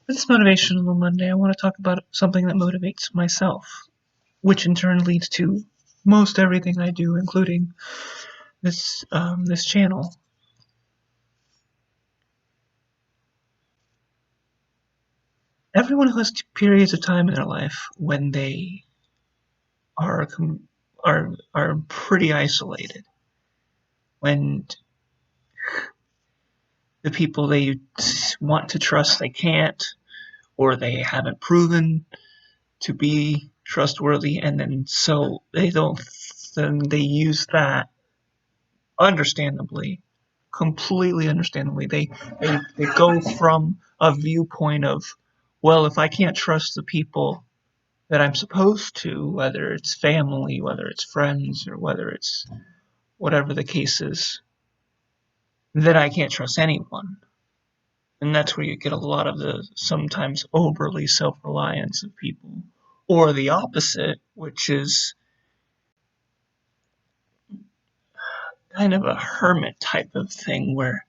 This Motivational Monday, I want to talk about something that motivates myself, which in turn leads to most everything I do, including this channel. Everyone who has periods of time in their life when they are are pretty isolated, when the people they want to trust they can't, or they haven't proven to be trustworthy, and then so they don't. Then they use that understandably, completely understandably. They go from a viewpoint of, well, if I can't trust the people that I'm supposed to, whether it's family, whether it's friends, or whether it's whatever the case is, then I can't trust anyone. And that's where you get a lot of the sometimes overly self-reliance of people. Or the opposite, which is kind of a hermit type of thing where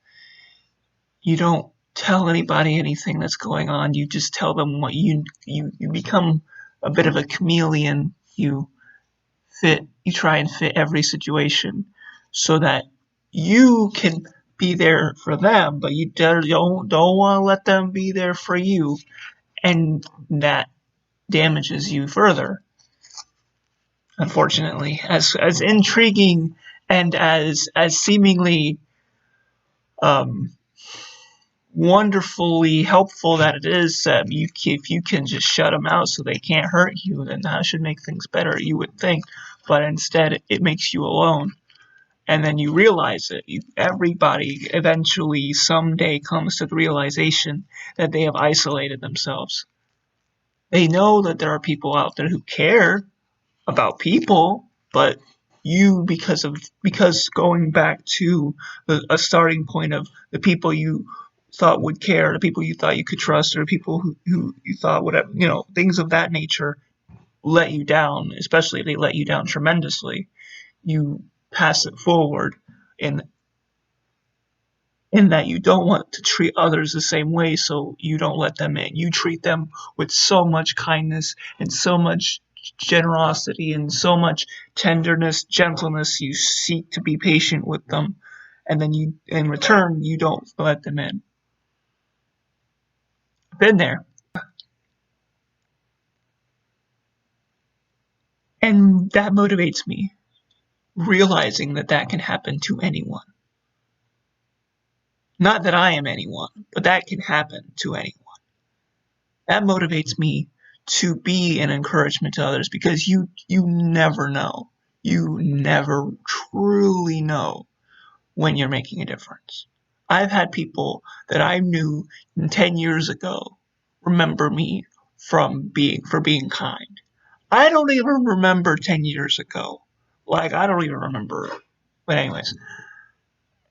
you don't tell anybody anything that's going on. You just tell them what you become a bit of a chameleon. You try and fit every situation so that you can be there for them, but you don't want to let them be there for you, and that damages you further. Unfortunately, as intriguing and as seemingly wonderfully helpful that it is, if you can just shut them out so they can't hurt you, then that should make things better, you would think. But instead, it makes you alone. And then you realize it. Everybody eventually someday comes to the realization that they have isolated themselves. They know that there are people out there who care about people, but because going back to a starting point of the people you thought would care, the people you thought you could trust, or people who you thought whatever, things of that nature let you down, especially if they let you down tremendously, you pass it forward in that you don't want to treat others the same way, so you don't let them in. You treat them with so much kindness and so much generosity and so much tenderness, gentleness. You seek to be patient with them, and then in return, you don't let them in. Been there. And that motivates me, realizing that can happen to anyone. Not that I am anyone, but that can happen to anyone. That motivates me to be an encouragement to others, because you never know. You never truly know when you're making a difference. I've had people that I knew 10 years ago remember me for being kind. I don't even remember 10 years ago. I don't even remember. But anyways,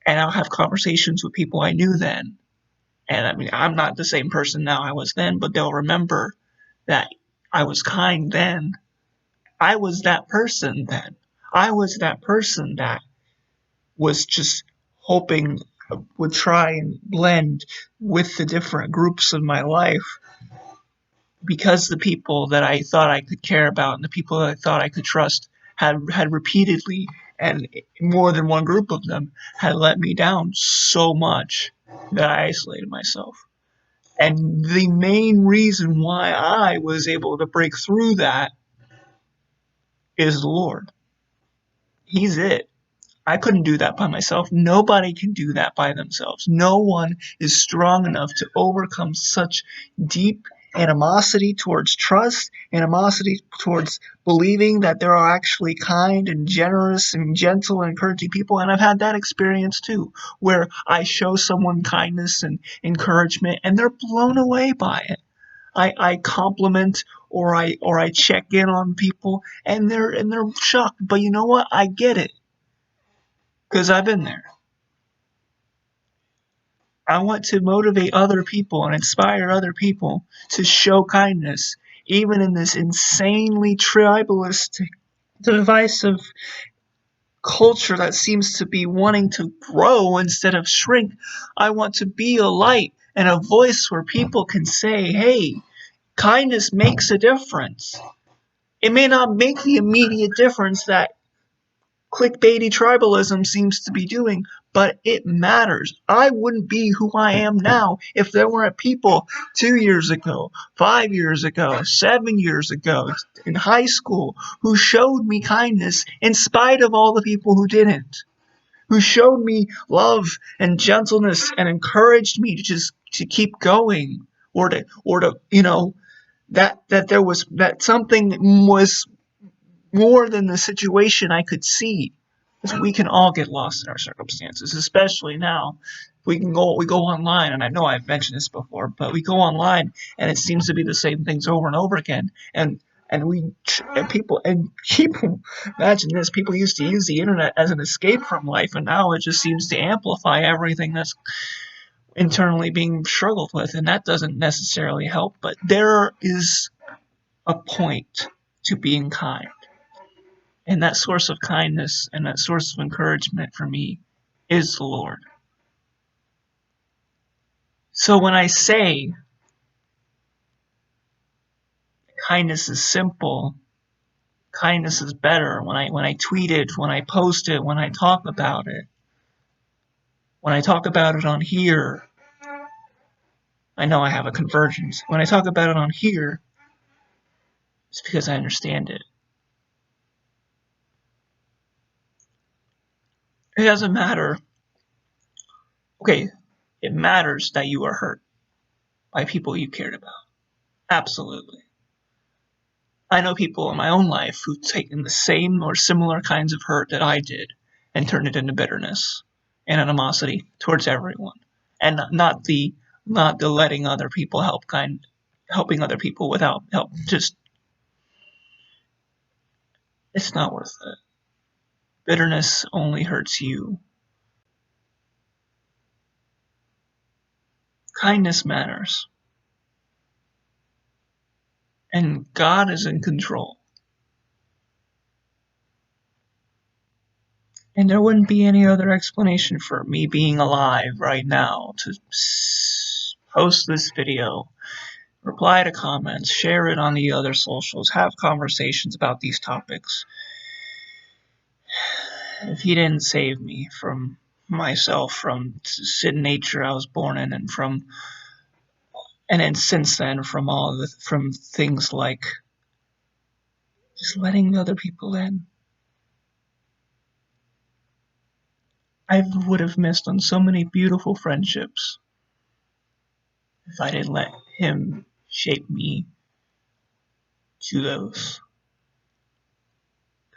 and I'll have conversations with people I knew then. And I mean, I'm not the same person now I was then, but they'll remember that I was kind then. I was that person then. I was that person that was just hoping would try and blend with the different groups of my life, because the people that I thought I could care about and the people that I thought I could trust had repeatedly, and more than one group of them, had let me down so much that I isolated myself. And the main reason why I was able to break through that is the Lord. He's it. I couldn't do that by myself. Nobody can do that by themselves. No one is strong enough to overcome such deep animosity towards trust, animosity towards believing that there are actually kind and generous and gentle and encouraging people. And I've had that experience too, where I show someone kindness and encouragement and they're blown away by it. I compliment or I check in on people and they're shocked. But you know what? I get it, because I've been there. I want to motivate other people and inspire other people to show kindness, even in this insanely tribalistic, divisive culture that seems to be wanting to grow instead of shrink. I want to be a light and a voice where people can say, hey, kindness makes a difference. It may not make the immediate difference that clickbaity tribalism seems to be doing, but it matters. I wouldn't be who I am now if there weren't people 2 years ago, 5 years ago, 7 years ago, in high school, who showed me kindness in spite of all the people who didn't, who showed me love and gentleness and encouraged me to keep going, or to that something was more than the situation I could see. Because we can all get lost in our circumstances, especially now. We go online, and I know I've mentioned this before, but we go online and it seems to be the same things over and over again. And people imagine this. People used to use the internet as an escape from life, and now it just seems to amplify everything that's internally being struggled with, and that doesn't necessarily help. But there is a point to being kind. And that source of kindness and that source of encouragement for me is the Lord. So when I say kindness is simple, kindness is better, when I tweet it, when I post it, when I talk about it, when I talk about it on here, I know I have a convergence. When I talk about it on here, it's because I understand it. It doesn't matter. Okay, it matters that you are hurt by people you cared about. Absolutely. I know people in my own life who've taken the same or similar kinds of hurt that I did and turned it into bitterness and animosity towards everyone. And not the letting other people helping other people without help. Just, it's not worth it. Bitterness only hurts you. Kindness matters. And God is in control. And there wouldn't be any other explanation for me being alive right now to post this video, reply to comments, share it on the other socials, have conversations about these topics, if He didn't save me from myself, from sin nature I was born in, and then since then from things like just letting other people in. I would have missed on so many beautiful friendships if I didn't let Him shape me to those.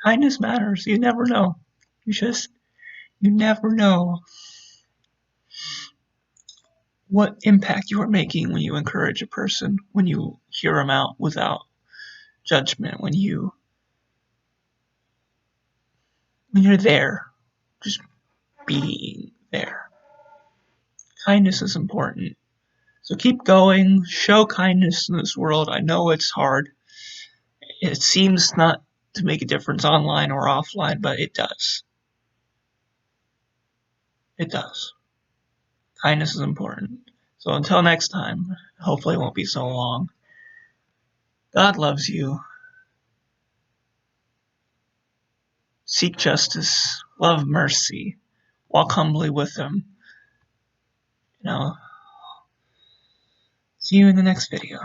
Kindness matters. You never know. You never know what impact you are making when you encourage a person, when you hear them out without judgment, when you're there, just being there. Kindness is important. So keep going, show kindness in this world. I know it's hard. It seems not to make a difference online or offline, but it does. It does. Kindness is important. So until next time, hopefully it won't be so long. God loves you. Seek justice, love mercy, walk humbly with Him. See you in the next video.